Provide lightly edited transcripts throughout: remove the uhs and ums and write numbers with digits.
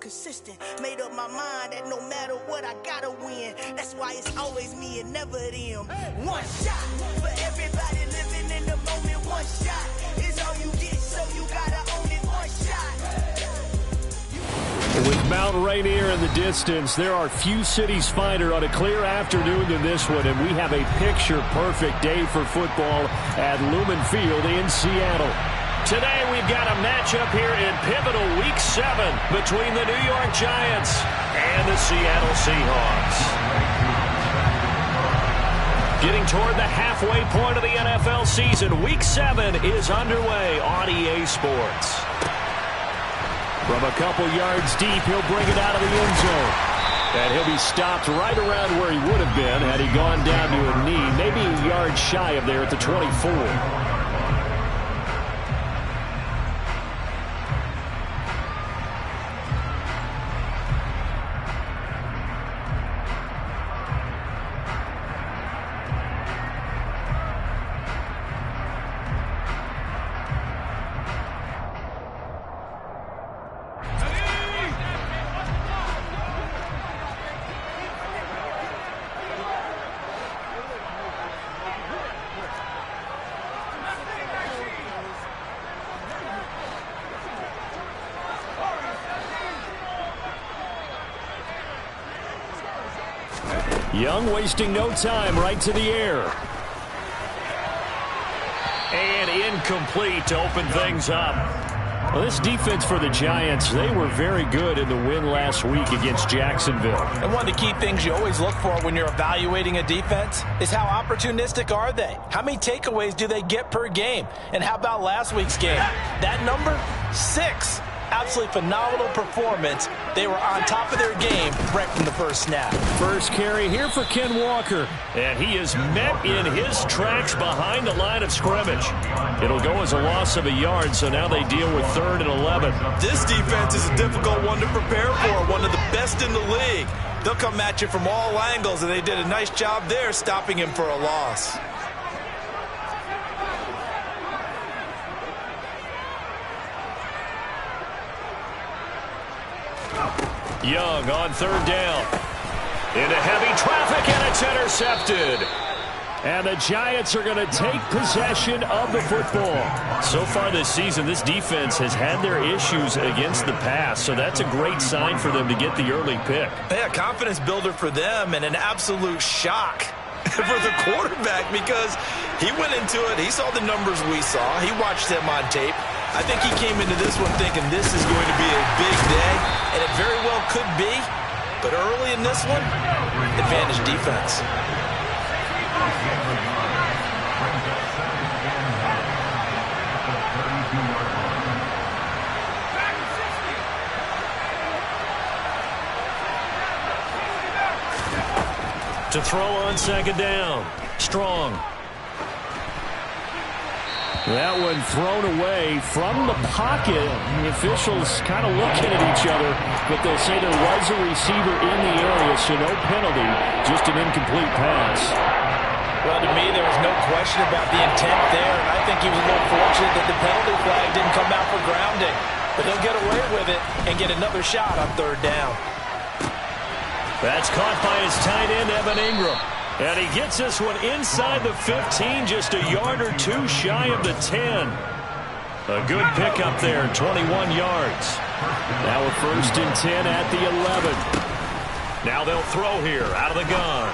consistent. Made up my mind that no matter what, I gotta win. That's why it's always me and never them. One shot for everybody living in the moment. One shot is all you get, so you gotta own it. One shot. With Mount Rainier in the distance, there are few cities finer on a clear afternoon than this one, and we have a picture-perfect day for football at Lumen Field in Seattle. Today we've got a matchup here in pivotal Week 7 between the New York Giants and the Seattle Seahawks. Getting toward the halfway point of the NFL season, Week 7 is underway on EA Sports. From a couple yards deep, he'll bring it out of the end zone. And he'll be stopped right around where he would have been had he gone down to a knee, maybe a yard shy of there at the 24. Young wasting no time, right to the air. And incomplete to open things up. Well, this defense for the Giants, they were very good in the win last week against Jacksonville. And one of the key things you always look for when you're evaluating a defense is how opportunistic are they? How many takeaways do they get per game? And how about last week's game? That number, 6. Absolutely phenomenal performance. They were on top of their game right from the first snap. First carry here for Ken Walker. And he is met in his tracks behind the line of scrimmage. It'll go as a loss of a yard, so now they deal with 3rd and 11. This defense is a difficult one to prepare for, one of the best in the league. They'll come at you from all angles, and they did a nice job there stopping him for a loss. Young on 3rd down. Into heavy traffic, and it's intercepted. And the Giants are going to take possession of the football. So far this season, this defense has had their issues against the pass, so that's a great sign for them to get the early pick. Yeah, confidence builder for them and an absolute shock for the quarterback because he went into it. He saw the numbers we saw. He watched them on tape. I think he came into this one thinking this is going to be a big day, and it very well could be. But early in this one, advantage defense. To throw on 2nd down. Strong. That one thrown away from the pocket. The officials kind of looking at each other, but they'll say there was a receiver in the area, so no penalty, just an incomplete pass. Well, to me, there was no question about the intent there, and I think he was a little fortunate that the penalty flag didn't come out for grounding. But he'll get away with it and get another shot on 3rd down. That's caught by his tight end, Evan Ingram. And he gets this one inside the 15, just a yard or 2 shy of the 10. A good pickup there, 21 yards. Now a 1st and 10 at the 11. Now they'll throw here out of the gun.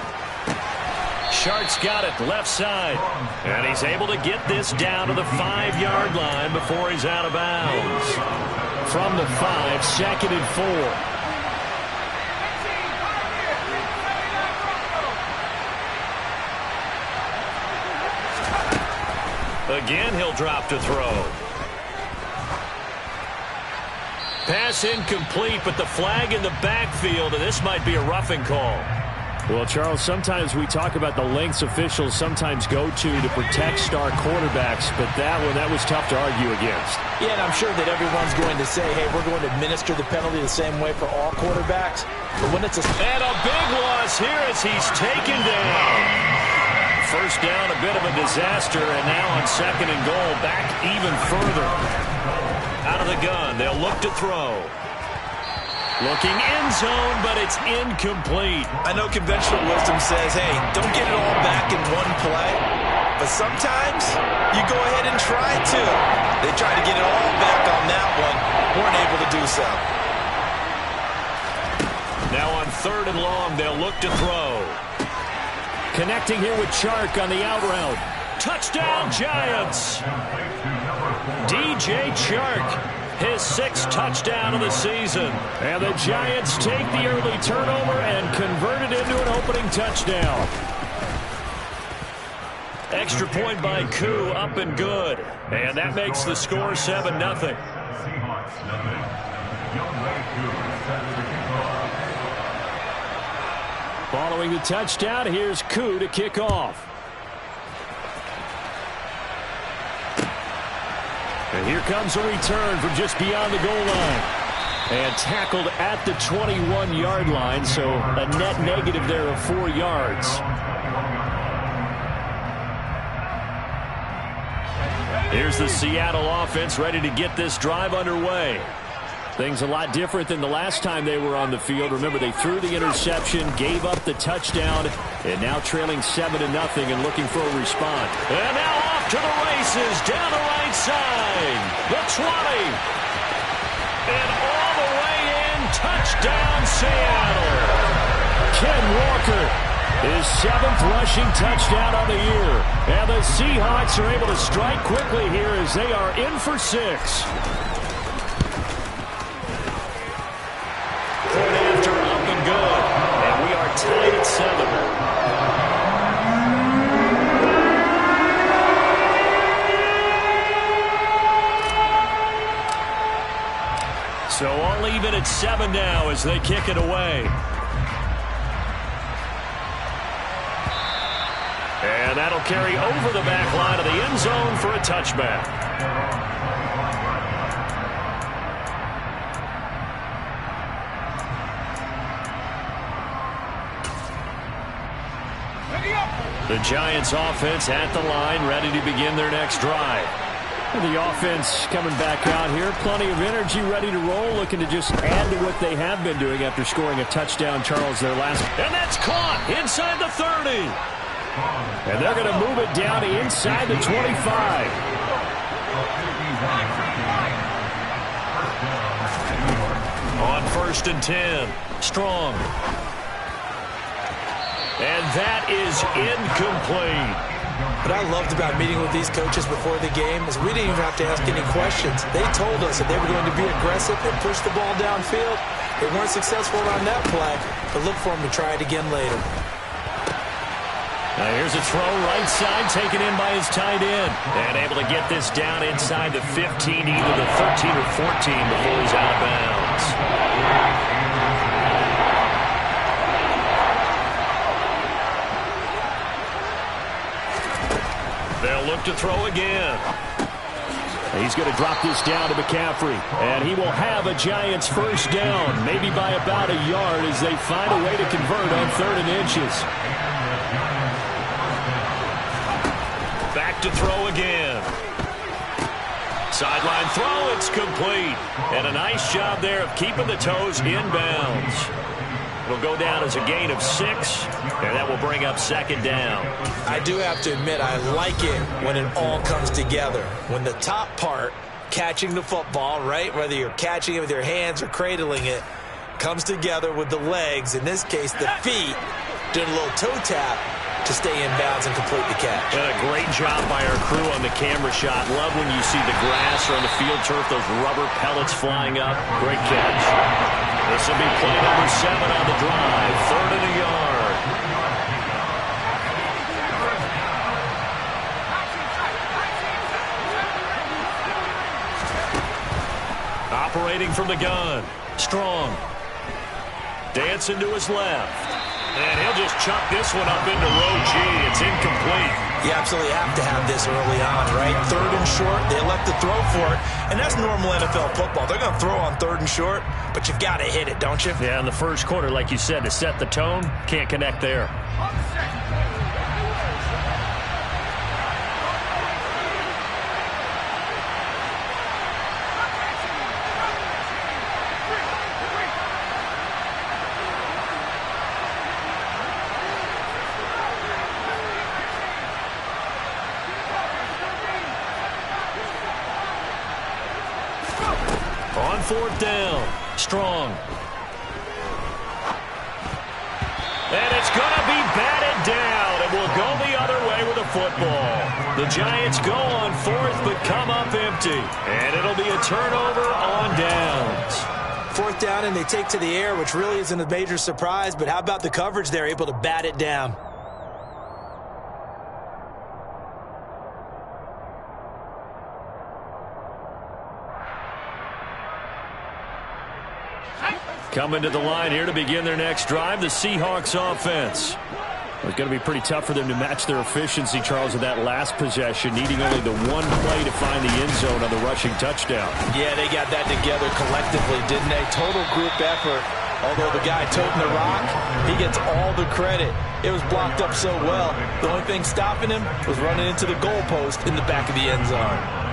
Shart's got it left side. And he's able to get this down to the 5-yard line before he's out of bounds. From the 5, 2nd and 4. Again, he'll drop to throw. Pass incomplete, but the flag in the backfield, and this might be a roughing call. Well, Charles, sometimes we talk about the lengths officials sometimes go to protect star quarterbacks, but that was tough to argue against. Yeah, and I'm sure that everyone's going to say, hey, we're going to administer the penalty the same way for all quarterbacks. But when it's a... And a big loss here as he's taken down. First down, a bit of a disaster, and now on 2nd and goal, back even further. Out of the gun, they'll look to throw. Looking end zone, but it's incomplete. I know conventional wisdom says, hey, don't get it all back in one play. But sometimes you go ahead and try to. They tried to get it all back on that one. Weren't able to do so. Now on 3rd and long, they'll look to throw. Connecting here with Chark on the out route. Touchdown, Giants! DJ Chark, his 6th touchdown of the season. And the Giants take the early turnover and convert it into an opening touchdown. Extra point by Koo, up and good. And that makes the score 7-0. Following the touchdown, here's Koo to kick off. And here comes a return from just beyond the goal line. And tackled at the 21-yard line, so a net negative there of 4 yards. Here's the Seattle offense ready to get this drive underway. Things a lot different than the last time they were on the field. Remember, they threw the interception, gave up the touchdown, and now trailing 7-0 and looking for a response. And now off to the races, down the right side. The 20. And all the way in, touchdown Seattle. Ken Walker, his 7th rushing touchdown of the year. And the Seahawks are able to strike quickly here as they are in for 6. Tied at 7. So all even at 7 now as they kick it away. And that'll carry over the back line of the end zone for a touchback. The Giants offense at the line, ready to begin their next drive. And the offense coming back out here, plenty of energy, ready to roll, looking to just add to what they have been doing after scoring a touchdown, Charles, their last. And that's caught inside the 30. And they're going to move it down to inside the 25. On 1st and 10, Strong. And that is incomplete. What I loved about meeting with these coaches before the game is we didn't even have to ask any questions. They told us that they were going to be aggressive and push the ball downfield. They weren't successful on that play, but look for them to try it again later. Now here's a throw right side, taken in by his tight end. And able to get this down inside the 15, either the 13 or 14 before he's out of bounds. They'll look to throw again. He's going to drop this down to McCaffrey. And he will have a Giants first down, maybe by about a yard as they find a way to convert on 3rd and inches. Back to throw again. Sideline throw, it's complete. And a nice job there of keeping the toes inbounds. It'll go down as a gain of 6, and that will bring up 2nd down. I do have to admit, I like it when it all comes together. When the top part, catching the football, right, whether you're catching it with your hands or cradling it, comes together with the legs, in this case the feet, doing a little toe tap to stay in bounds and complete the catch. And a great job by our crew on the camera shot. Love when you see the grass or on the field turf, those rubber pellets flying up. Great catch. This will be play number 7 on the drive. 3rd and a yard. Operating from the gun. Strong. Dancing to his left. And he'll just chuck this one up into row G. It's incomplete. You absolutely have to have this early on, right? 3rd and short, they elect to throw for it. And that's normal NFL football. They're going to throw on 3rd and short, but you've got to hit it, don't you? Yeah, in the first quarter, like you said, to set the tone, can't connect there. On 4th down, Strong. And it's going to be batted down. It will go the other way with the football. The Giants go on 4th but come up empty. And it'll be a turnover on downs. 4th down and they take to the air, which really isn't a major surprise. But how about the coverage there, able to bat it down? Coming to the line here to begin their next drive, the Seahawks offense. It's going to be pretty tough for them to match their efficiency, Charles, with that last possession, needing only the one play to find the end zone on the rushing touchdown. Yeah, they got that together collectively, didn't they? Total group effort. Although the guy toting the rock, he gets all the credit. It was blocked up so well. The only thing stopping him was running into the goalpost in the back of the end zone.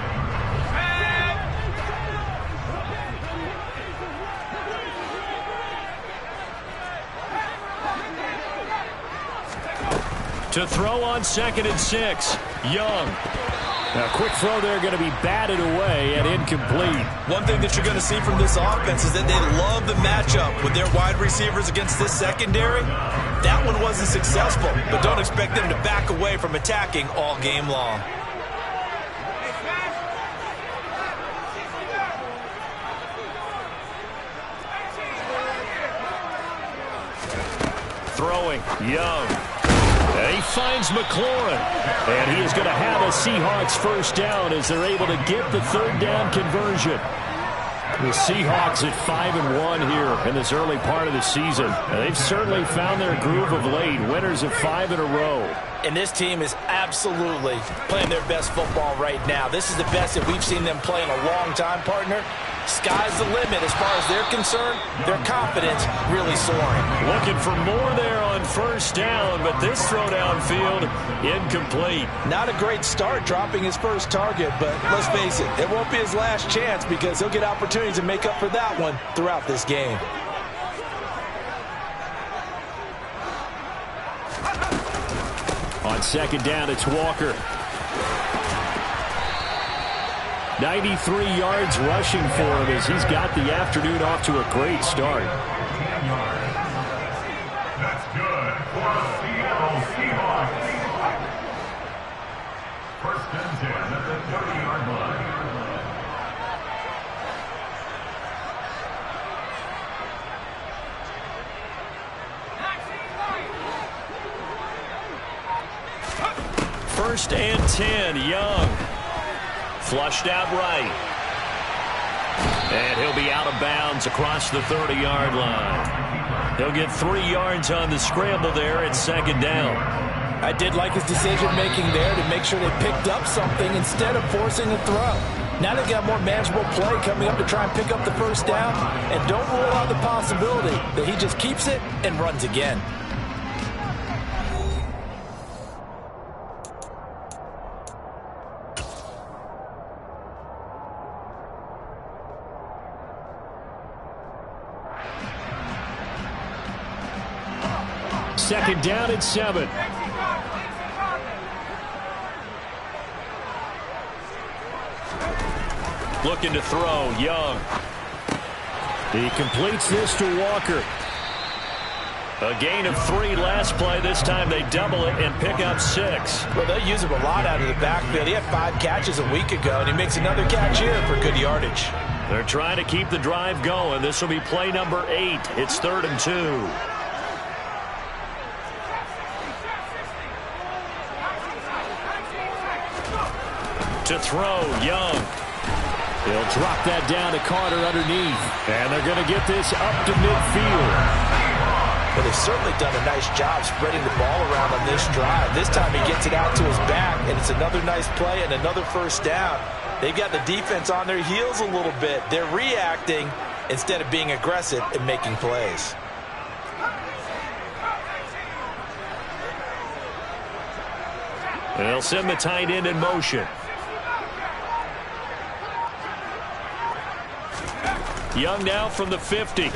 To throw on 2nd and 6, Young. Now, quick throw there, going to be batted away and incomplete. One thing that you're going to see from this offense is that they love the matchup with their wide receivers against this secondary. That one wasn't successful, but don't expect them to back away from attacking all game long. Throwing, Young. And he finds McLaurin. And he is going to have a Seahawks first down as they're able to get the 3rd down conversion. The Seahawks at 5-1 here in this early part of the season. And they've certainly found their groove of late. Winners of 5 in a row. And this team is absolutely playing their best football right now. This is the best that we've seen them play in a long time, partner. Sky's the limit as far as they're concerned. Their confidence really soaring. Looking for more there on 1st down, but this throw downfield incomplete. Not a great start dropping his first target, but let's face it, it won't be his last chance because he'll get opportunities to make up for that one throughout this game. On 2nd down, it's Walker. 93 yards rushing for him as he's got the afternoon off to a great start. That's good for the Seattle Seahawks. 1st and 10 at the 30-yard line. First and 10, Young. Flushed out right. And he'll be out of bounds across the 30-yard line. He'll get 3 yards on the scramble there at 2nd down. I did like his decision-making there to make sure they picked up something instead of forcing a throw. Now they've got more manageable play coming up to try and pick up the 1st down. And don't rule out the possibility that he just keeps it and runs again. Second down and 7. Looking to throw, Young. He completes this to Walker. A gain of 3 last play. This time they double it and pick up 6. Well, they use him a lot out of the backfield. He had 5 catches a week ago, and he makes another catch here for good yardage. They're trying to keep the drive going. This will be play number 8. It's 3rd and 2. To throw, Young. He'll drop that down to Carter underneath. And they're going to get this up to midfield. Well, they've certainly done a nice job spreading the ball around on this drive. This time he gets it out to his back, and it's another nice play and another 1st down. They've got the defense on their heels a little bit. They're reacting instead of being aggressive and making plays. They'll send the tight end in motion. Young now from the 50.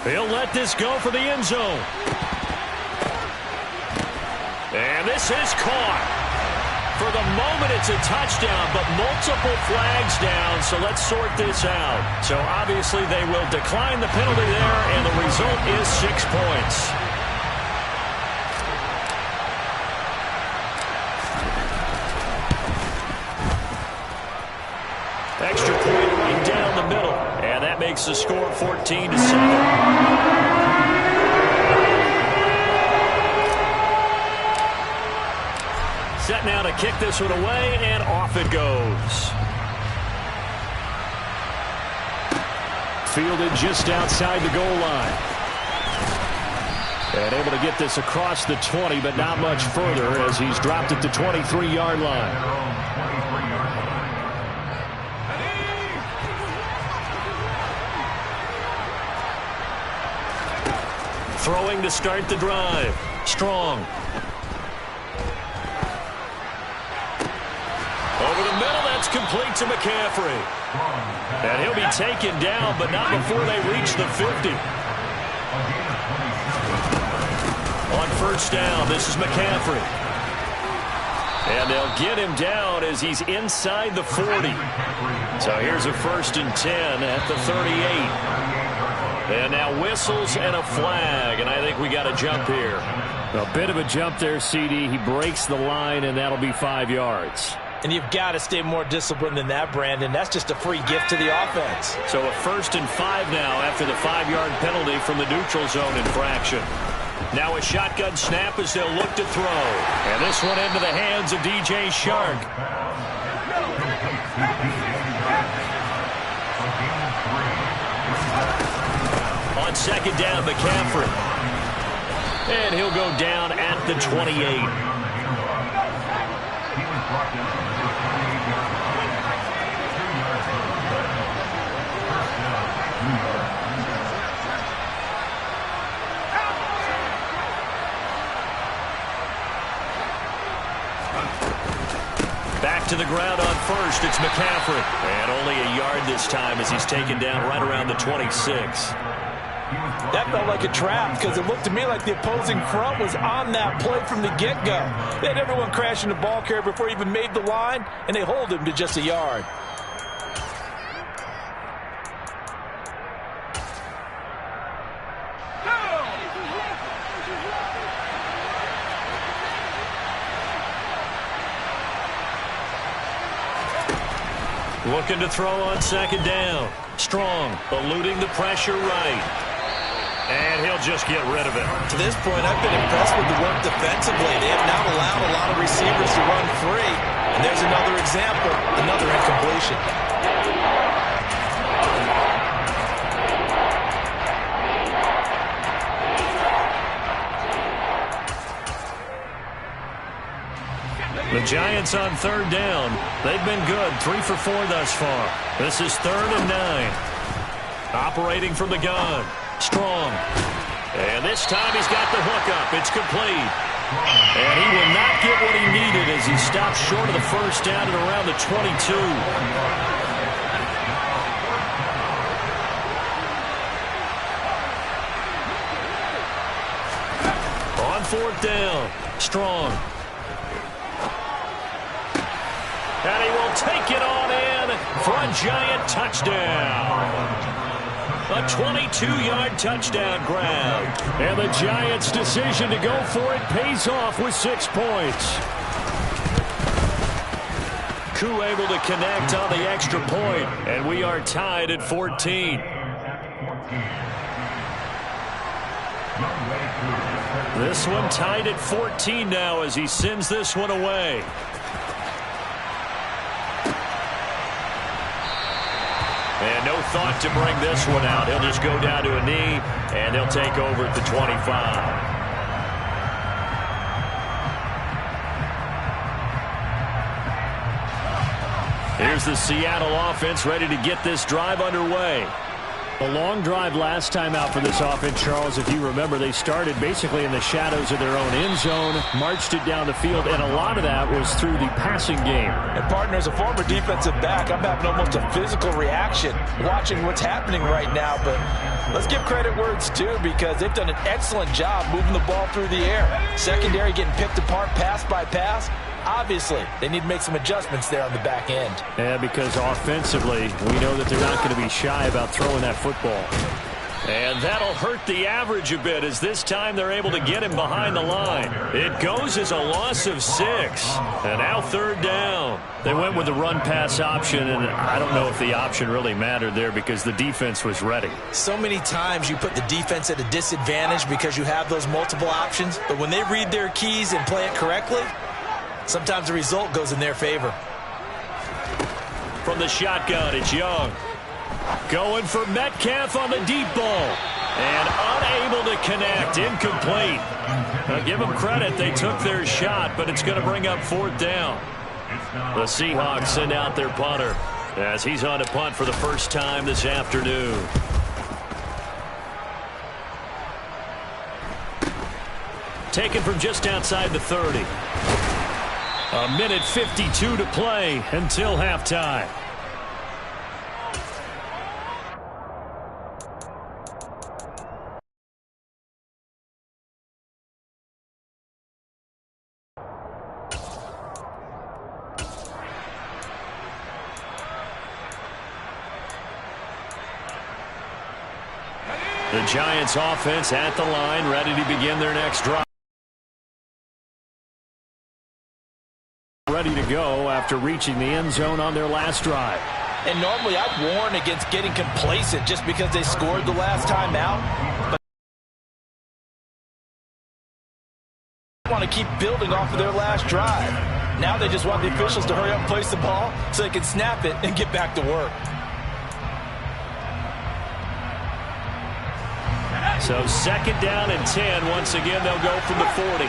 He'll let this go for the end zone. And this is caught for the moment it's a touchdown, but multiple flags down, so let's sort this out. So obviously they will decline the penalty there, and the result is 6 points. Extra point right down the middle, and that makes the score 14-7. Set now to kick this one away, and off it goes. Fielded just outside the goal line. And able to get this across the 20, but not much further as he's dropped it to 23-yard line. Throwing to start the drive. Strong. Over the middle, that's complete to McCaffrey. And he'll be taken down, but not before they reach the 50. On first down, this is McCaffrey. And they'll get him down as he's inside the 40. So here's a 1st and 10 at the 38. And now whistles and a flag, and I think we got a jump here. A bit of a jump there, CD. He breaks the line, and that'll be 5 yards. And you've got to stay more disciplined than that, Brandon. That's just a free gift to the offense. So a 1st and 5 now after the 5-yard penalty from the neutral zone infraction. Now a shotgun snap as they'll look to throw. And this one into the hands of DJ Shark. On 2nd down, McCaffrey. And he'll go down at the 28. Back to the ground on first. It's McCaffrey. And only a yard this time as he's taken down right around the 26. That felt like a trap because it looked to me like the opposing front was on that play from the get-go. They had everyone crashing the ball carrier before he even made the line, and they hold him to just a yard. Looking to throw on 2nd down. Strong, eluding the pressure right. And he'll just get rid of it. To this point, I've been impressed with the work defensively. They have not allowed a lot of receivers to run free. And there's another example, another incompletion. The Giants on 3rd down. They've been good, 3 for 4 thus far. This is 3rd and 9. Operating from the gun. Strong. And this time he's got the hookup. It's complete. And he will not get what he needed as he stops short of the 1st down at around the 22. On 4th down. Strong. And he will take it on in for a Giant touchdown. A 22-yard touchdown grab. And the Giants' decision to go for it pays off with 6 points. Koo able to connect on the extra point, and we are tied at 14. This one tied at 14 now as he sends this one away. And no thought to bring this one out. He'll just go down to a knee, and they'll take over at the 25. Here's the Seattle offense ready to get this drive underway. A long drive last time out for this offense, Charles. If you remember, they started basically in the shadows of their own end zone, marched it down the field, and a lot of that was through the passing game. And, partner, as a former defensive back, I'm having almost a physical reaction watching what's happening right now. But let's give credit where it's due because they've done an excellent job moving the ball through the air. Secondary getting picked apart pass by pass. Obviously, they need to make some adjustments there on the back end. Yeah, because offensively, we know that they're not going to be shy about throwing that football. And that'll hurt the average a bit as this time they're able to get him behind the line. It goes as a loss of 6. And now 3rd down. They went with the run-pass option, and I don't know if the option really mattered there because the defense was ready. So many times you put the defense at a disadvantage because you have those multiple options. But when they read their keys and play it correctly, sometimes the result goes in their favor. From the shotgun, it's Young. Going for Metcalf on the deep ball. And unable to connect. Incomplete. Now, give them credit. They took their shot, but it's going to bring up 4th down. The Seahawks send out their punter as he's on to punt for the first time this afternoon. Taken from just outside the 30. A minute 52 to play until halftime. The Giants offense at the line, ready to begin their next drive. Ready to go after reaching the end zone on their last drive. And normally I'd warn against getting complacent just because they scored the last time out. But they want to keep building off of their last drive. Now they just want the officials to hurry up and place the ball so they can snap it and get back to work. So 2nd down and 10. Once again, they'll go from the 40.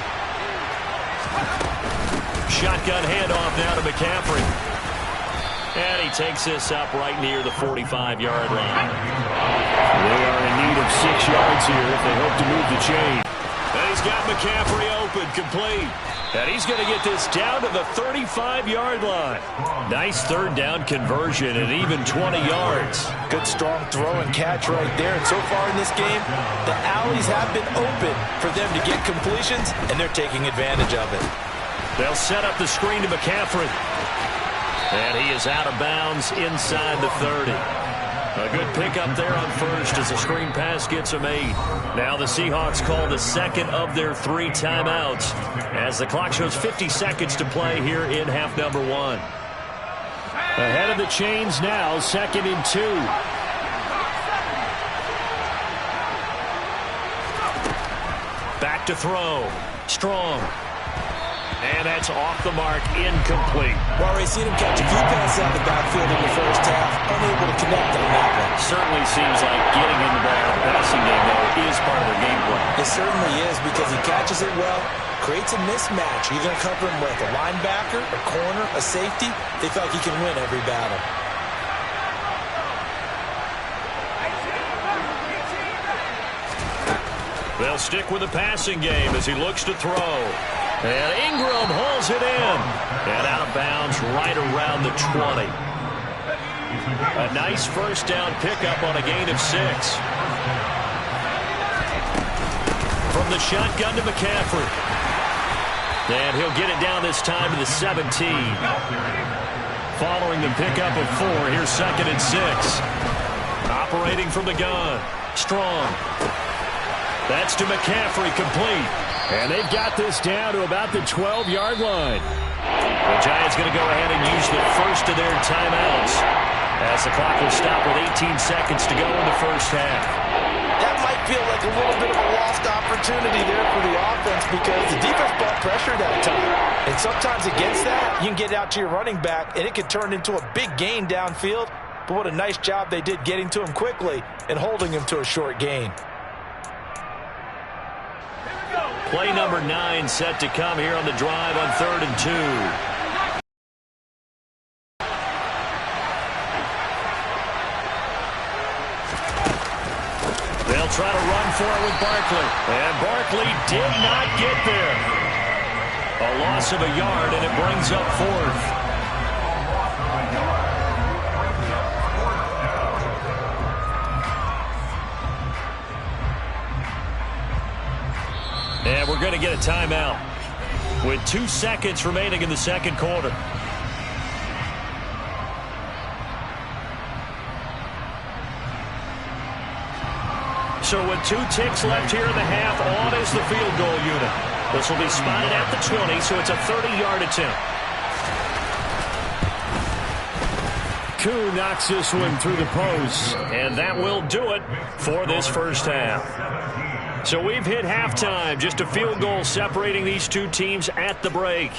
Shotgun handoff now to McCaffrey. And he takes this up right near the 45-yard line. They are in need of 6 yards here if they hope to move the chain. And he's got McCaffrey open, complete. And he's going to get this down to the 35-yard line. Nice 3rd down conversion at even 20 yards. Good strong throw and catch right there. And so far in this game, the alleys have been open for them to get completions, and they're taking advantage of it. They'll set up the screen to McCaffrey. And he is out of bounds inside the 30. A good pickup there on first as the screen pass gets him 8. Now the Seahawks call the 2nd of their 3 timeouts as the clock shows 50 seconds to play here in half number 1. Ahead of the chains now, 2nd and 2. Back to throw. Strong. And that's off the mark, incomplete. Well, we've seen him catch a few passes out of the backfield in the first half, unable to connect on that one. Certainly seems like getting in the ball in the passing game, though, is part of their game plan. It certainly is because he catches it well, creates a mismatch. You're going to cover him with a linebacker, a corner, a safety. They feel like he can win every battle. They'll stick with the passing game as he looks to throw. And Ingram hauls it in. And out of bounds right around the 20. A nice first down pickup on a gain of 6. From the shotgun to McCaffrey. And he'll get it down this time to the 17. Following the pickup of 4, here's 2nd and 6. Operating from the gun. Strong. That's to McCaffrey, complete. And they've got this down to about the 12-yard line. The Giants going to go ahead and use the first of their timeouts as the clock will stop with 18 seconds to go in the first half. That might feel like a little bit of a lost opportunity there for the offense because the defense brought pressure that time. And sometimes against that, you can get out to your running back, and it can turn into a big gain downfield. But what a nice job they did getting to him quickly and holding him to a short gain. Play number 9 set to come here on the drive on 3rd and 2. They'll try to run for it with Barkley. And Barkley did not get there. A loss of a yard, and it brings up 4th. And we're going to get a timeout. with 2 seconds remaining in the second quarter. So with 2 ticks left here in the half, on is the field goal unit. This will be spotted at the 20, so it's a 30-yard attempt. Koo knocks this one through the post, and that will do it for this first half. So we've hit halftime, just a field goal separating these two teams at the break.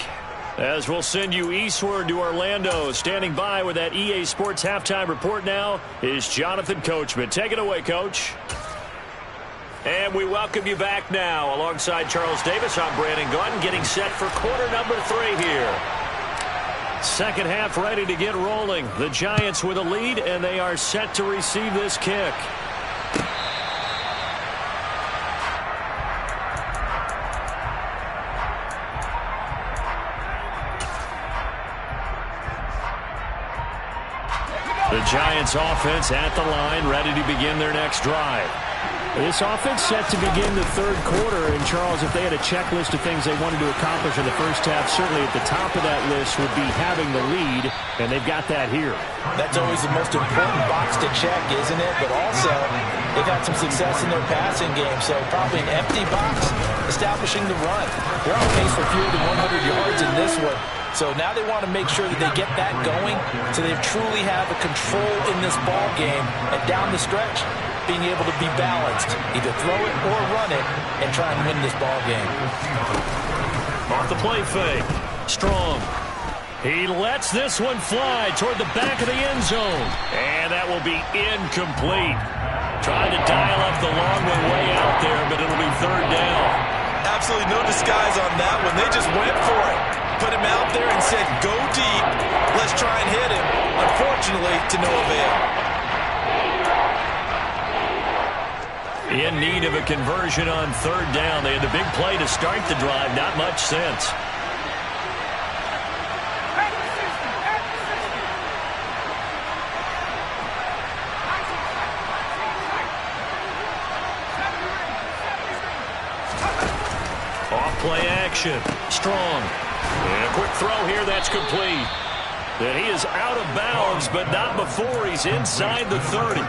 As we'll send you eastward to Orlando, standing by with that EA Sports halftime report now is Jonathan Coachman. Take it away, Coach. And we welcome you back now. Alongside Charles Davis, I'm Brandon Gaudin, getting set for quarter number 3 here. Second half ready to get rolling. The Giants with a lead, and they are set to receive this kick. The Giants offense at the line, ready to begin their next drive. This offense set to begin the third quarter, and Charles, if they had a checklist of things they wanted to accomplish in the first half, certainly at the top of that list would be having the lead, and they've got that here. That's always the most important box to check, isn't it? But also, they've had some success in their passing game, so probably an empty box, establishing the run. They're on pace for fewer than 100 yards in this one. So now they want to make sure that they get that going so they truly have a control in this ball game, and down the stretch, being able to be balanced, either throw it or run it, and try and win this ball game. Off the play fake. Strong. He lets this one fly toward the back of the end zone. And that will be incomplete. Trying to dial up the long one way out there, but it'll be third down. Absolutely no disguise on that one. They just went for it. Put him out there and said, go deep. Let's try and hit him. Unfortunately, to no avail. In need of a conversion on third down. They had the big play to start the drive. Not much sense. Off play action. Strong. And a quick throw here. That's complete. That he is out of bounds, but not before he's inside the 30.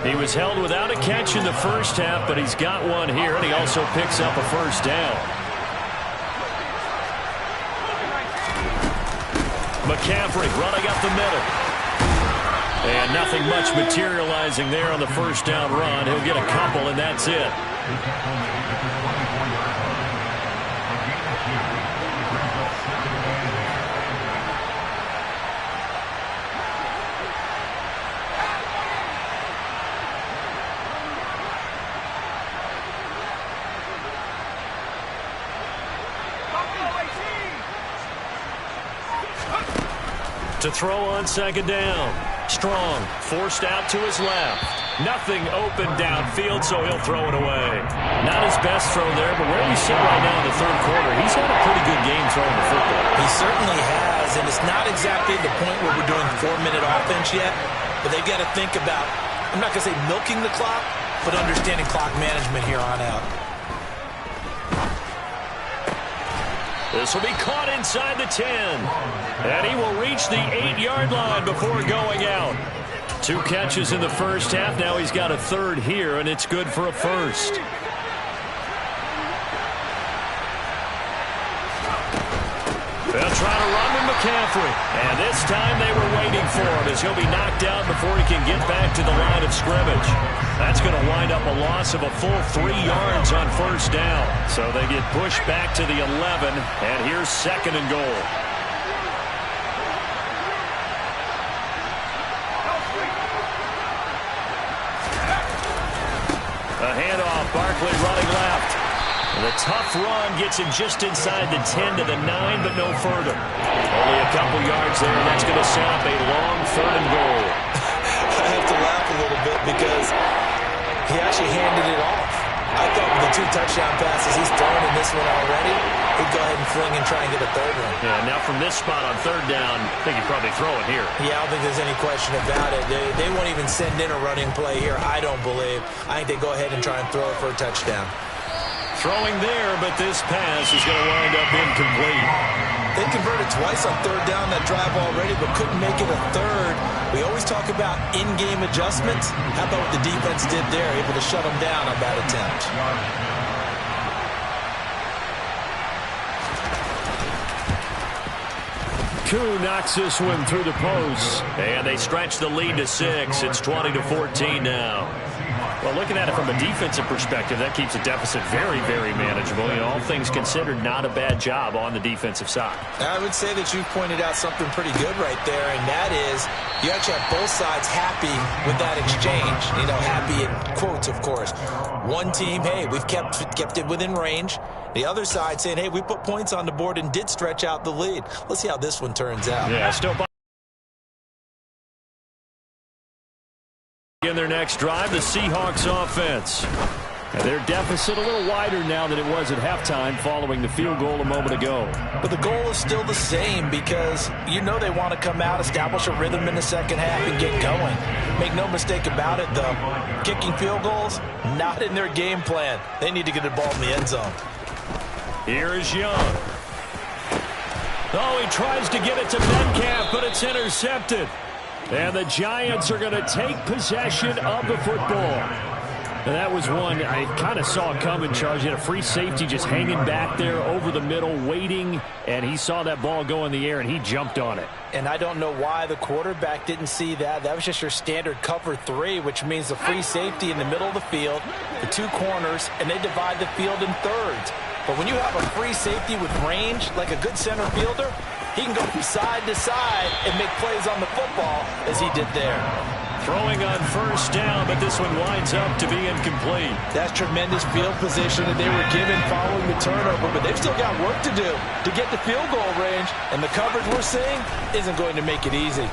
He was held without a catch in the first half, but he's got one here, and he also picks up a first down. McCaffrey running up the middle. And nothing much materializing there on the first down run. He'll get a couple, and that's it. To throw on second down. Strong, forced out to his left. Nothing open downfield, so he'll throw it away. Not his best throw there, but where we sit right now in the third quarter, he's had a pretty good game throwing the football. He certainly has, and it's not exactly the point where we're doing 4-minute offense yet, but they've got to think about, I'm not going to say milking the clock, but understanding clock management here on out. This will be caught inside the 10. And he will reach the 8-yard line before going out. 2 catches in the first half. Now he's got a third here, and it's good for a first. They'll try to run with McCaffrey. And this time they were waiting for him as he'll be knocked out before he can get back to the line of scrimmage. That's going to wind up a loss of a full 3 yards on first down. So they get pushed back to the 11, and here's second and goal. A handoff, Barkley running left. And the tough run gets him just inside the 10 to the 9, but no further. Only a couple yards there, and that's going to set up a long third and goal. I have to laugh a little bit because he actually handed it off. I thought with the 2 touchdown passes he's thrown in this one already, he'd go ahead and fling and try and get a third one. Yeah, now from this spot on third down, I think he'd probably throw it here. Yeah, I don't think there's any question about it. They won't even send in a running play here, I don't believe. I think they go ahead and try and throw it for a touchdown. Throwing there, but this pass is going to wind up incomplete. They converted twice on third down that drive already, but couldn't make it a third. We always talk about in-game adjustments. How about what the defense did there, able to shut them down on that attempt? Koo knocks this one through the post, and they stretch the lead to 6. It's 20-14 now. Well, looking at it from a defensive perspective, that keeps the deficit very, very manageable. You know, all things considered, not a bad job on the defensive side. I would say that you've pointed out something pretty good right there, and that is you actually have both sides happy with that exchange. You know, happy in quotes, of course. One team, hey, we've kept it within range. The other side saying, hey, we put points on the board and did stretch out the lead. Let's see how this one turns out. Yeah, still in their next drive, the Seahawks offense. And their deficit a little wider now than it was at halftime following the field goal a moment ago. But the goal is still the same because you know they want to come out, establish a rhythm in the second half, and get going. Make no mistake about it, though. Kicking field goals, not in their game plan. They need to get the ball in the end zone. Here is Young. Oh, he tries to get it to Metcalf, but it's intercepted. And the Giants are going to take possession of the football. And that was one I kind of saw coming, Charles. He had a free safety just hanging back there over the middle, waiting, and he saw that ball go in the air, and he jumped on it. And I don't know why the quarterback didn't see that. That was just your standard cover 3, which means the free safety in the middle of the field, the 2 corners, and they divide the field in thirds. But when you have a free safety with range, like a good center fielder, he can go from side to side and make plays on the football as he did there. Throwing on first down, but this one winds up to be incomplete. That's tremendous field position that they were given following the turnover, but they've still got work to do to get the field goal range, and the coverage we're seeing isn't going to make it easy.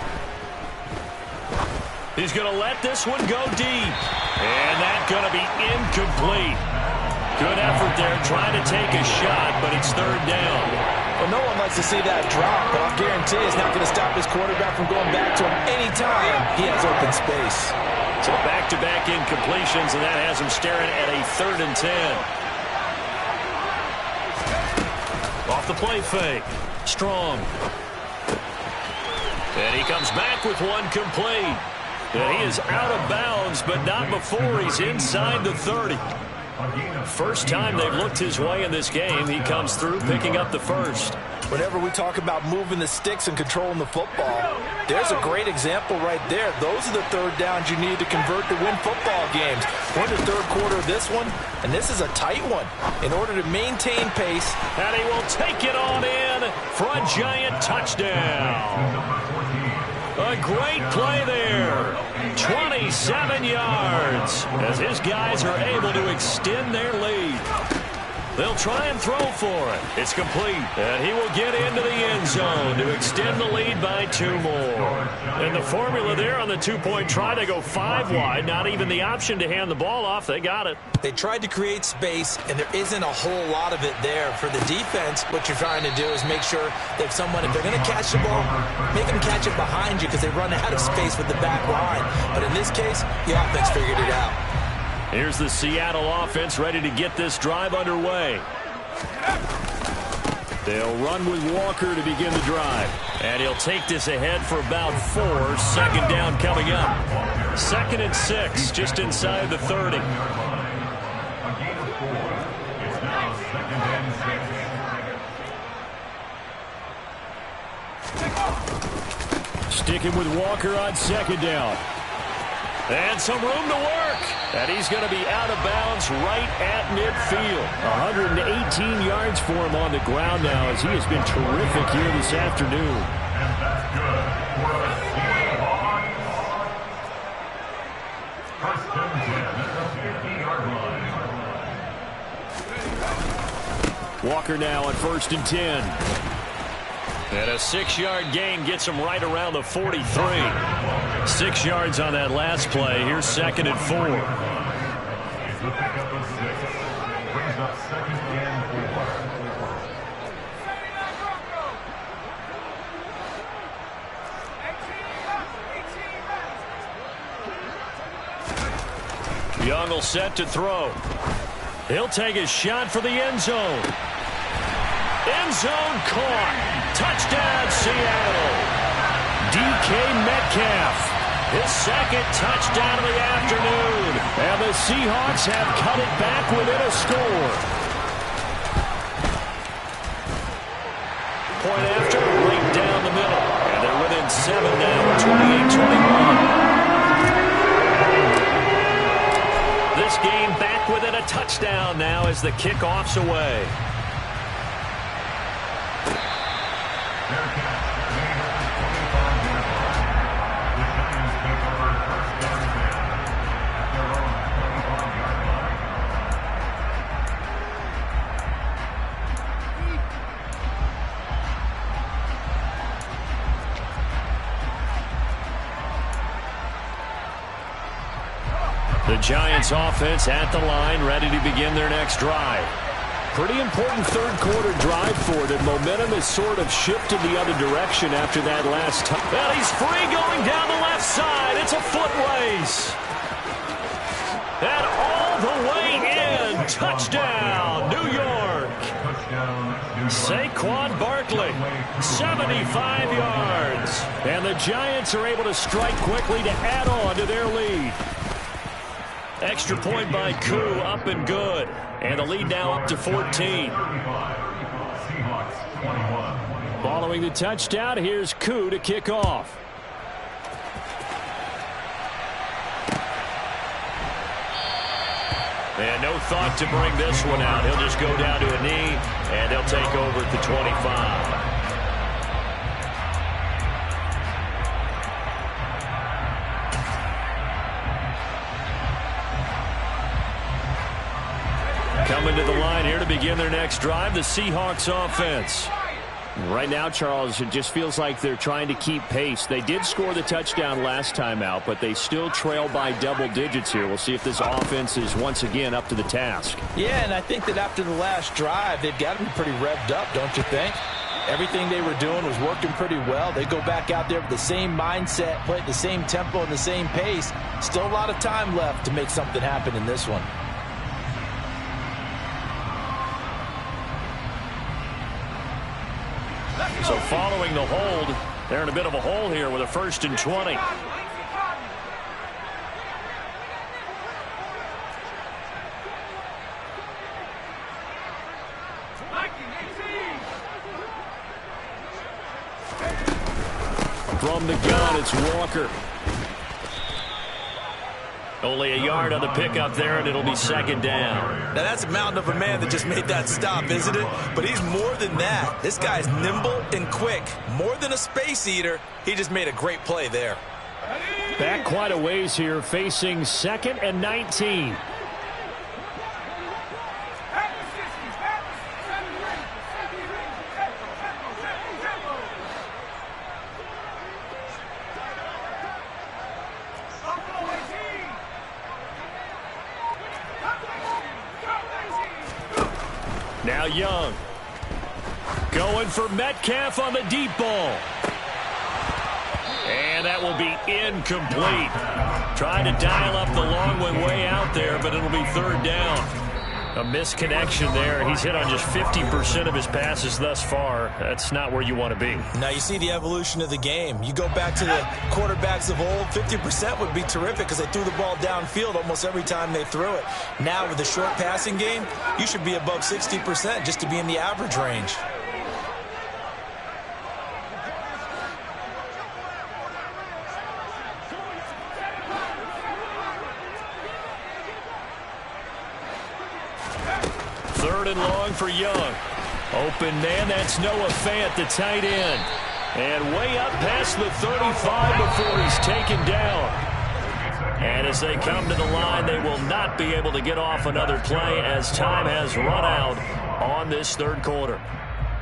He's going to let this one go deep, and that's going to be incomplete. Good effort there, trying to take a shot, but it's third down. Well, no one likes to see that drop, but I'll guarantee it's not going to stop his quarterback from going back to him anytime he has open space. So back-to-back incompletions, and that has him staring at a 3rd and 10. Off the play fake. Strong. And he comes back with one complete. And he is out of bounds, but not before he's inside the 30. First time they've looked his way in this game, he comes through picking up the first. Whenever we talk about moving the sticks and controlling the football, there's a great example right there. Those are the third downs you need to convert to win football games. We're in the third quarter of this one, and this is a tight one. In order to maintain pace, and he will take it on in for a Giant touchdown. A great play there. 27 yards as his guys are able to extend their lead. They'll try and throw for it. It's complete, and he will get into the end zone to extend the lead by 2 more. And the formula there on the 2-point try, they go 5 wide, not even the option to hand the ball off. They got it. They tried to create space, and there isn't a whole lot of it there. For the defense, what you're trying to do is make sure that someone, if they're going to catch the ball, make them catch it behind you because they run out of space with the back line. But in this case, the offense figured it out. Here's the Seattle offense ready to get this drive underway. They'll run with Walker to begin the drive. And he'll take this ahead for about 4. 2nd down coming up. 2nd and 6, just inside the 30. Sticking with Walker on 2nd down. And some room to work. And he's going to be out of bounds right at midfield. 118 yards for him on the ground now as he has been terrific here this afternoon. And that's good for a Seahawks. First and 10 at the 50-yard line. Walker now on 1st and 10. And a 6-yard gain gets him right around the 43. 6 yards on that last play. Here's 2nd and 4. The pickup of 6 brings up 2nd and 4. Young will set to throw. He'll take his shot for the end zone. End zone caught. Touchdown, Seattle. DK Metcalf, his second touchdown of the afternoon. And the Seahawks have cut it back within a score. Point after, right down the middle. And they're within 7 now, 28-21. This game back within a touchdown now as the kickoff's away. The Giants offense at the line, ready to begin their next drive. Pretty important third quarter drive for them. Momentum has sort of shifted the other direction after that last time. Well, he's free going down the left side. It's a foot race. And all the way in. Touchdown, New York. Saquon Barkley, 75 yards. And the Giants are able to strike quickly to add on to their lead. Extra point by Koo, up and good. And the lead now up to 14. Following the touchdown, here's Koo to kick off. And no thought to bring this one out. He'll just go down to a knee, and they'll take over at the 25. Coming to the line here to begin their next drive, the Seahawks offense. Right now, Charles, it just feels like they're trying to keep pace. They did score the touchdown last time out, but they still trail by double digits here. We'll see if this offense is once again up to the task. Yeah, and I think that after the last drive, they've got to be pretty revved up, don't you think? Everything they were doing was working pretty well. They go back out there with the same mindset, play at the same tempo and the same pace. Still a lot of time left to make something happen in this one. So following the hold, they're in a bit of a hole here with a 1st and 20. From the gun, it's Walker. Only a yard on the pickup there, and it'll be 2nd down. Now, that's a mountain of a man that just made that stop, isn't it? But he's more than that. This guy's nimble and quick. More than a space eater, he just made a great play there. Back quite a ways here, facing 2nd and 19. Now Young. Going for Metcalf on the deep ball. And that will be incomplete. Trying to dial up the long way out there, but it'll be 3rd down. A misconnection there. He's hit on just 50% of his passes thus far. That's not where you want to be. Now you see the evolution of the game. You go back to the quarterbacks of old, 50% would be terrific because they threw the ball downfield almost every time they threw it. Now with the short passing game, you should be above 60% just to be in the average range. For Young. Open man, that's Noah Fant, the tight end. And way up past the 35 before he's taken down. And as they come to the line, they will not be able to get off another play as time has run out on this 3rd quarter.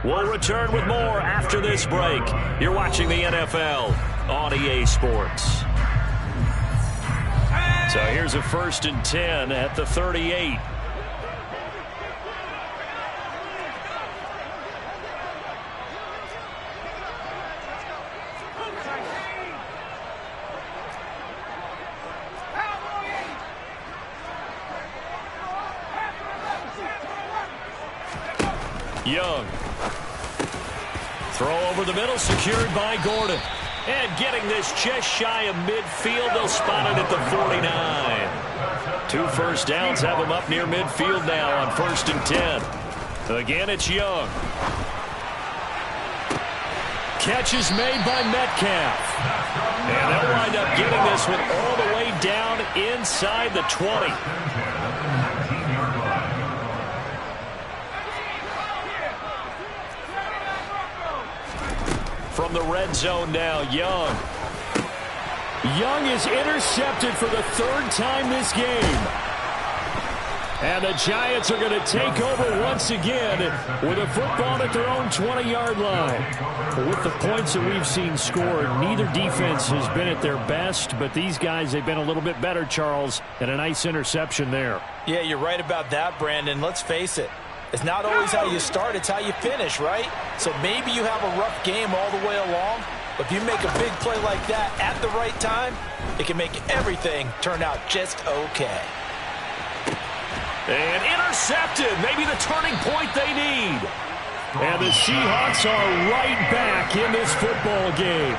We'll return with more after this break. You're watching the NFL on EA Sports. So here's a 1st and 10 at the 38. Young. Throw over the middle, secured by Gordon. And getting this just shy of midfield, they'll spot it at the 49. 2 first downs have them up near midfield now on 1st and 10. Again, it's Young. Catch is made by Metcalf. And they'll wind up getting this one all the way down inside the 20. From the red zone now, Young. Young is intercepted for the 3rd time this game. And the Giants are going to take over once again with a football at their own 20-yard line. With the points that we've seen scored, neither defense has been at their best, but these guys, they've been a little bit better, Charles, and a nice interception there. Yeah, you're right about that, Brandon. Let's face it. It's not always how you start, it's how you finish, right? So maybe you have a rough game all the way along, but if you make a big play like that at the right time, it can make everything turn out just okay. And intercepted, maybe the turning point they need. And the Seahawks are right back in this football game.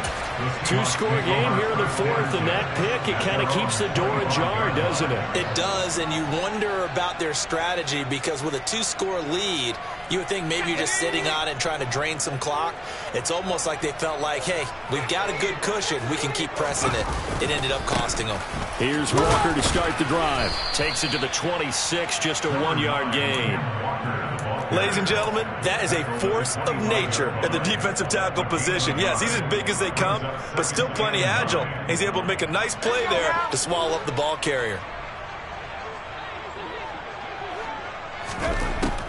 2-score game here in the 4th, and that pick, it kind of keeps the door ajar, doesn't it? It does, and you wonder about their strategy because with a 2-score lead, you would think maybe you're just sitting on it and trying to drain some clock. It's almost like they felt like, hey, we've got a good cushion. We can keep pressing it. It ended up costing them. Here's Walker to start the drive. Takes it to the 26, just a 1-yard gain. Ladies and gentlemen, that is a force of nature at the defensive tackle position. Yes, he's as big as they come, but still plenty agile. He's able to make a nice play there to swallow up the ball carrier.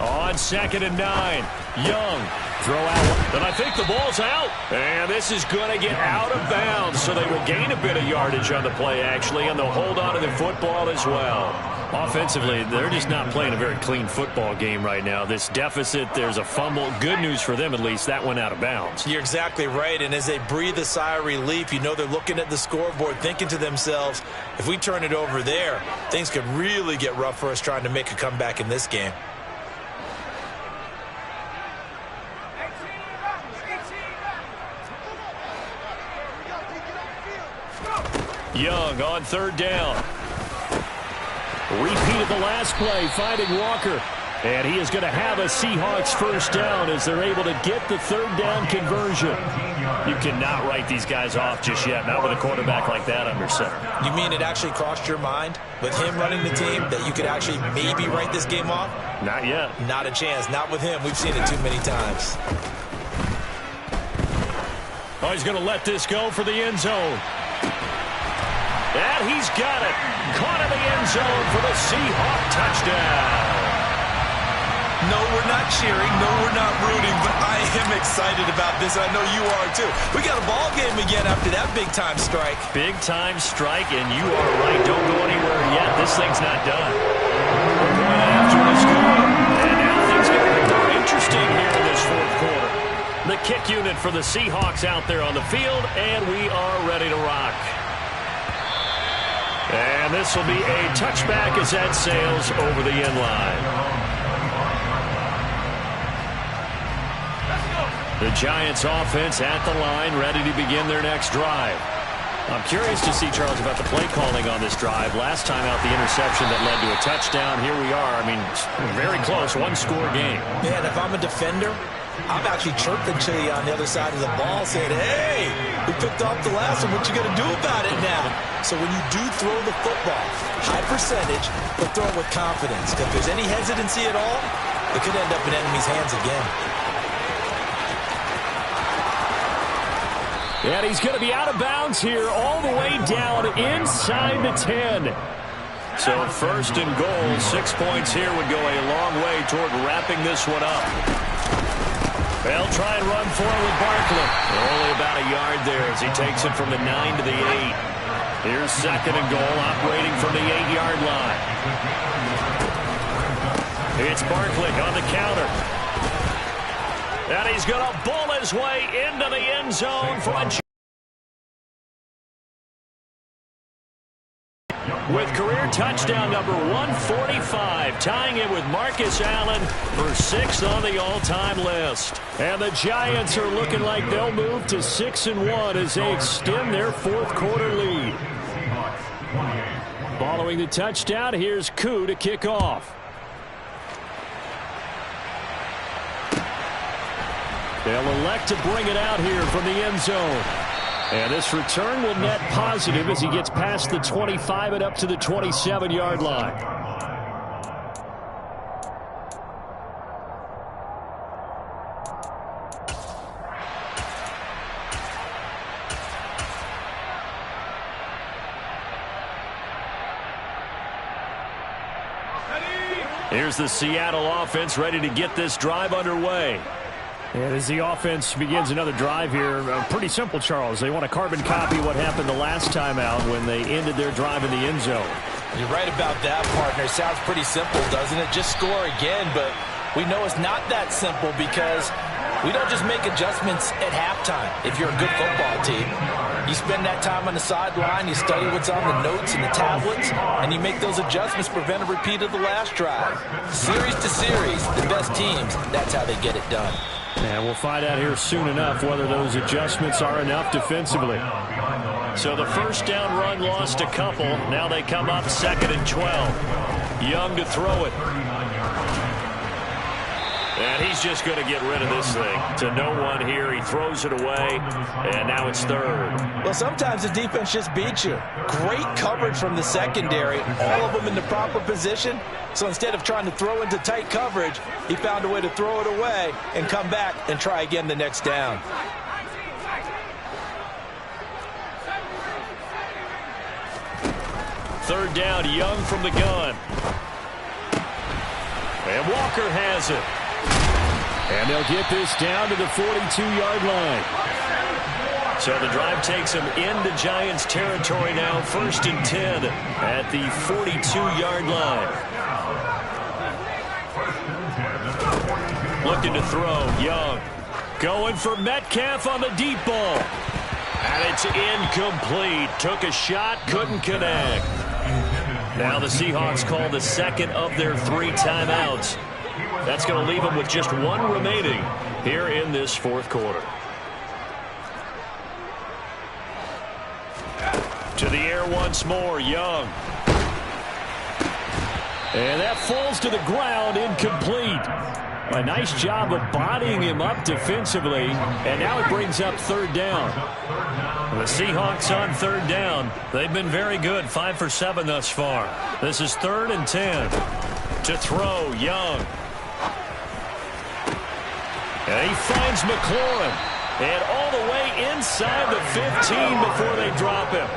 On 2nd and 9, Young. Throw out, and I think the ball's out. And this is going to get out of bounds, so they will gain a bit of yardage on the play, actually, and they'll hold on to the football as well. Offensively, they're just not playing a very clean football game right now. This deficit, there's a fumble. Good news for them, at least. That went out of bounds. You're exactly right, and as they breathe a sigh of relief, you know they're looking at the scoreboard, thinking to themselves, if we turn it over there, things could really get rough for us trying to make a comeback in this game. Young on 3rd down. Repeat of the last play, finding Walker. And he is going to have a Seahawks 1st down as they're able to get the 3rd down conversion. You cannot write these guys off just yet, not with a quarterback like that under center. You mean it actually crossed your mind with him running the team that you could actually maybe write this game off? Not yet. Not a chance. Not with him. We've seen it too many times. Oh, he's going to let this go for the end zone. And he's got it. Caught in the end zone for the Seahawk touchdown. No, we're not cheering. No, we're not rooting. But I am excited about this. I know you are, too. We got a ball game again after that big-time strike. Big-time strike, and you are right. Don't go anywhere yet. This thing's not done. Point after the score. And now things get a bit more interesting here in this 4th quarter. The kick unit for the Seahawks out there on the field, and we are ready to rock. And this will be a touchback as that sails over the end line. The Giants offense at the line, ready to begin their next drive. I'm curious to see, Charles, about the play calling on this drive. Last time out, the interception that led to a touchdown. Here we are. I mean, very close, 1-score game. Man, if I'm a defender, I'm actually chirping to you on the other side of the ball saying, hey, we picked off the last one. What you going to do about it now? So when you do throw the football, high percentage, but throw it with confidence. If there's any hesitancy at all, it could end up in enemy's hands again. And he's going to be out of bounds here all the way down inside the 10. So 1st and goal, 6 points here would go a long way toward wrapping this one up. They'll try and run forward Barkley. Only about a yard there as he takes it from the 9 to the 8. Here's 2nd and goal, operating from the 8-yard line. It's Barkley on the counter. And he's going to bull his way into the end zone for a... With career touchdown number 145, tying it with Marcus Allen for 6th on the all-time list. And the Giants are looking like they'll move to 6-1 as they extend their fourth-quarter lead. Following the touchdown, here's Koo to kick off. They'll elect to bring it out here from the end zone. And this return will net positive as he gets past the 25 and up to the 27-yard line. Here's the Seattle offense ready to get this drive underway. And as the offense begins another drive here, pretty simple, Charles. They want to carbon copy what happened the last time out when they ended their drive in the end zone. You're right about that, partner. Sounds pretty simple, doesn't it? Just score again, but we know it's not that simple because we don't just make adjustments at halftime. If you're a good football team, you spend that time on the sideline, you study what's on the notes and the tablets, and you make those adjustments to prevent a repeat of the last drive. Series to series, the best teams, that's how they get it done. And we'll find out here soon enough whether those adjustments are enough defensively. So the first down run lost a couple. Now they come up 2nd and 12. Young to throw it. And he's just going to get rid of this thing. To no one here. He throws it away. And now it's 3rd. Well, sometimes the defense just beats you. Great coverage from the secondary. All of them in the proper position. So instead of trying to throw into tight coverage, he found a way to throw it away and come back and try again the next down. Third down, Young from the gun. And Walker has it. And they'll get this down to the 42-yard line. So the drive takes them into Giants territory now, 1st and 10 at the 42-yard line. Looking to throw, Young. Going for Metcalf on the deep ball. And it's incomplete. Took a shot, couldn't connect. Now the Seahawks call the 2nd of their 3 timeouts. That's going to leave them with just 1 remaining here in this 4th quarter. To the air once more, Young. And that falls to the ground, incomplete. A nice job of bodying him up defensively, and now it brings up 3rd down. The Seahawks on 3rd down. They've been very good, 5 for 7 thus far. This is 3rd and 10. To throw, Young. And he finds McLaurin. And all the way inside the 15 before they drop him.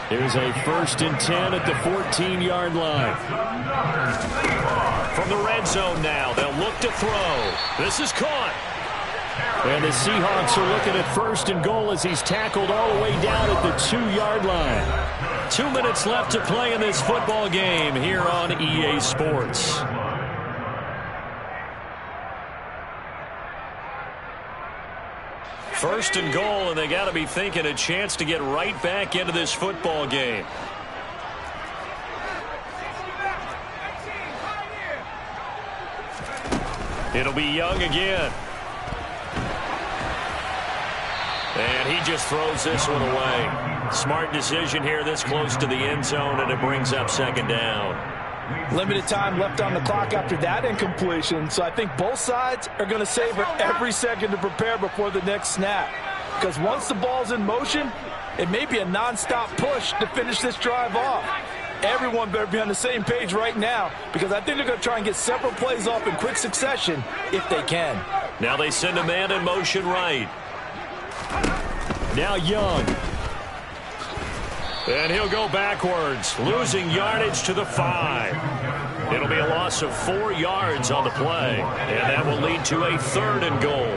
Here's a 1st and 10 at the 14-yard line. From the red zone now, they'll look to throw. This is caught. And the Seahawks are looking at 1st and goal as he's tackled all the way down at the 2-yard line. 2 minutes left to play in this football game here on EA Sports. First and goal, and they got to be thinking a chance to get right back into this football game. It'll be Young again. And he just throws this one away. Smart decision here this close to the end zone, and it brings up 2nd down. Limited time left on the clock after that incompletion, so I think both sides are going to savor every second to prepare before the next snap. Because once the ball's in motion, it may be a nonstop push to finish this drive off. Everyone better be on the same page right now, because I think they're going to try and get several plays off in quick succession if they can. Now they send a man in motion right. Now Young. And he'll go backwards, losing yardage to the 5. It'll be a loss of 4 yards on the play, and that will lead to a 3rd and goal.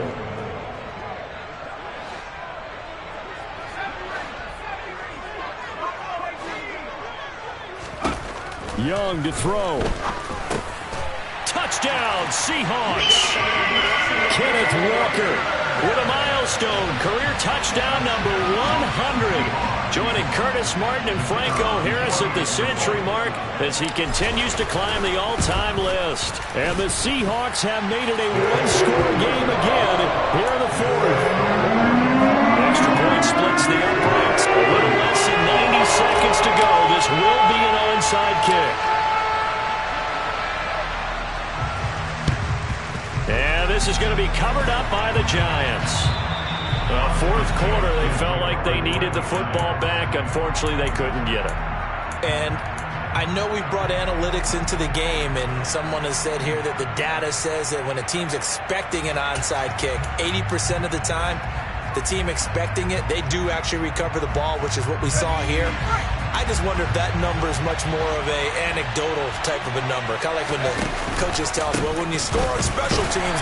Young to throw. Touchdown, Seahawks. Kenneth Walker with a milestone career touchdown number 100. joining Curtis Martin and Franco Harris at the century mark as he continues to climb the all-time list. And the Seahawks have made it a one-score game again here in the fourth. Extra point splits the uprights. A little less than 90 seconds to go. This will be an onside kick. And this is going to be covered up by the Giants. Fourth quarter, they felt like they needed the football back. Unfortunately, they couldn't get it. And I know we brought analytics into the game, and someone has said here that the data says that when a team's expecting an onside kick, 80% of the time, the team expecting it, they do actually recover the ball, which is what we saw here. I just wonder if that number is much more of a anecdotal type of a number. Kind of like when the coaches tell us, well, when you score on special teams,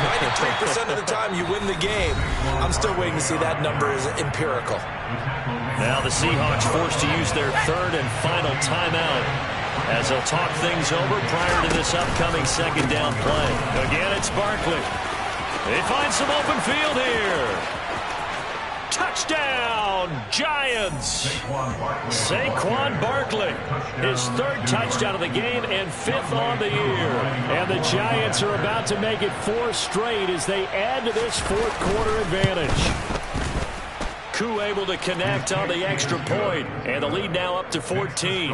93% of the time you win the game. I'm still waiting to see that number is empirical. Now the Seahawks forced to use their third and final timeout as they'll talk things over prior to this upcoming second down play. Again, it's Barkley. They find some open field here. Touchdown, Giants! Saquon Barkley, his third touchdown of the game and fifth on the year. And the Giants are about to make it 4 straight as they add to this fourth quarter advantage. Koo able to connect on the extra point, and the lead now up to 14.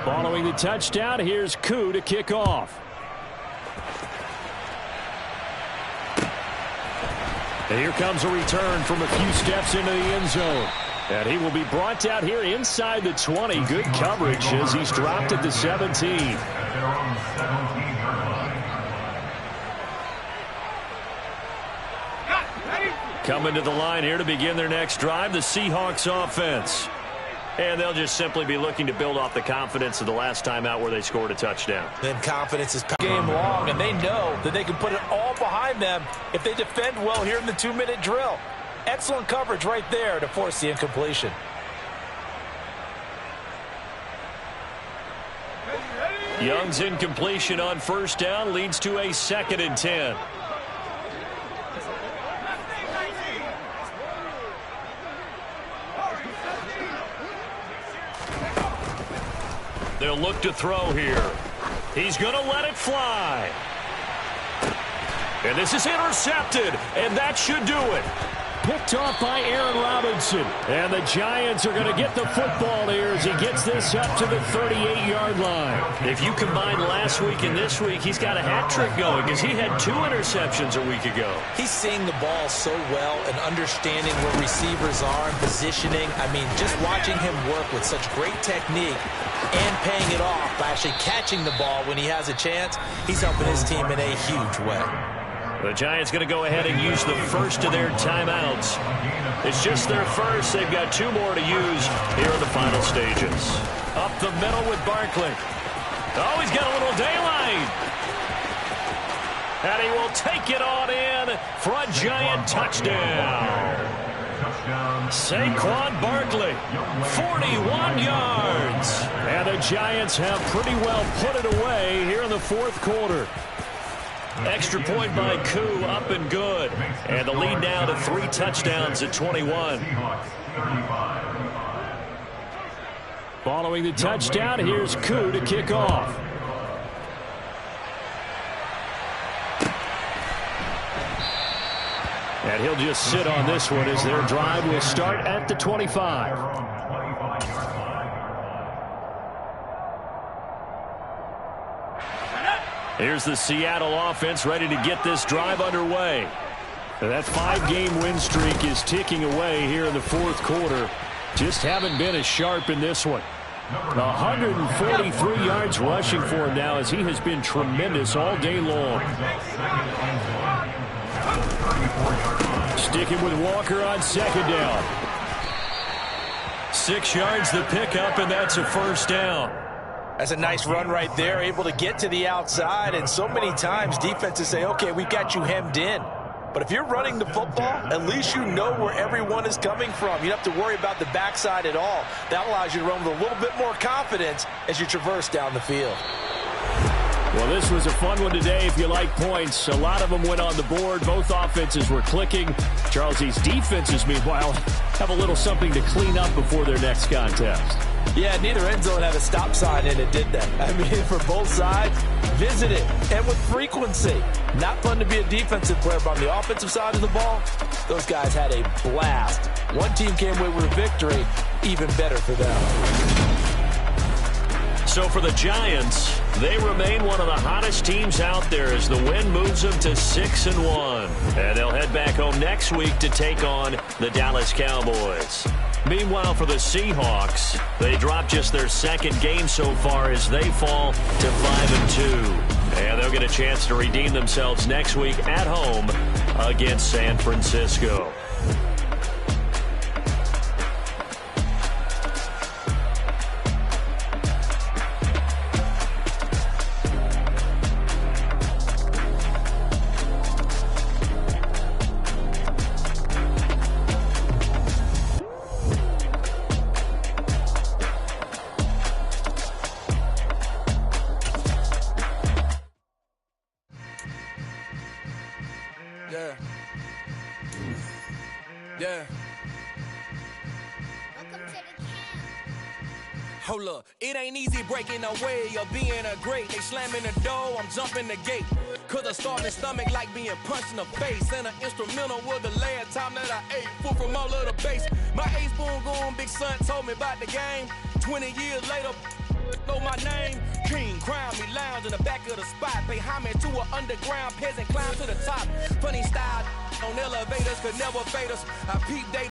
Following the touchdown, here's Koo to kick off. And here comes a return from a few steps into the end zone. And he will be brought down here inside the 20. Good coverage as he's dropped at the 17. Coming to the line here to begin their next drive, the Seahawks offense. And they'll just simply be looking to build off the confidence of the last time out where they scored a touchdown. Then confidence is game long, and they know that they can put it all behind them if they defend well here in the 2-minute drill. Excellent coverage right there to force the incompletion. Young's incompletion on first down leads to a 2nd and 10. They'll look to throw here. He's going to let it fly. And this is intercepted, and that should do it. Picked off by Aaron Robinson. And the Giants are going to get the football here as he gets this up to the 38-yard line. If you combine last week and this week, he's got a hat trick going because he had 2 interceptions a week ago. He's seeing the ball so well and understanding where receivers are and positioning. I mean, just watching him work with such great technique and paying it off by actually catching the ball when he has a chance, he's helping his team in a huge way. The Giants going to go ahead and use the first of their timeouts. It's just their first. They've got 2 more to use here in the final stages. Up the middle with Barkley. Oh, he's got a little daylight. And he will take it on in for a Giant touchdown. Saquon Barkley, 41 yards. And the Giants have pretty well put it away here in the fourth quarter. Extra point by Koo, up and good. And the lead now to 3 touchdowns at 21. Following the touchdown, here's Koo to kick off. And he'll just sit on this one as their drive will start at the 25. Here's the Seattle offense ready to get this drive underway. And that 5-game win streak is ticking away here in the fourth quarter. Just haven't been as sharp in this one. 143 yards rushing for him now as he has been tremendous all day long. Sticking with Walker on second down. 6 yards the pickup, and that's a first down. That's a nice run right there, able to get to the outside, and so many times defenses say, okay, we've got you hemmed in. But if you're running the football, at least you know where everyone is coming from. You don't have to worry about the backside at all. That allows you to run with a little bit more confidence as you traverse down the field. Well, this was a fun one today if you like points. A lot of them went on the board. Both offenses were clicking. Charlesie's defenses, meanwhile, have a little something to clean up before their next contest. Yeah, neither end zone had a stop sign in it, did they? I mean, for both sides, visit it, and with frequency. Not fun to be a defensive player, but on the offensive side of the ball, those guys had a blast. One team came away with a victory, even better for them. So for the Giants, they remain one of the hottest teams out there as the win moves them to 6-1. And they'll head back home next week to take on the Dallas Cowboys. Meanwhile, for the Seahawks, they dropped just their second game so far as they fall to 5-2. And they'll get a chance to redeem themselves next week at home against San Francisco. Yeah. Hold up, it ain't easy breaking away or being a great. They slamming the door, I'm jumping the gate. Cause I start my stomach like being punched in the face. And an instrumental was the last time that I ate. Full from all of the bass. My ace boom going, big son told me about the game. 20 years later, know my name. King, crown me, lounge in the back of the spot. Pay homage to an underground peasant, climb to the top. Funny style on elevators could never fade us. I peep day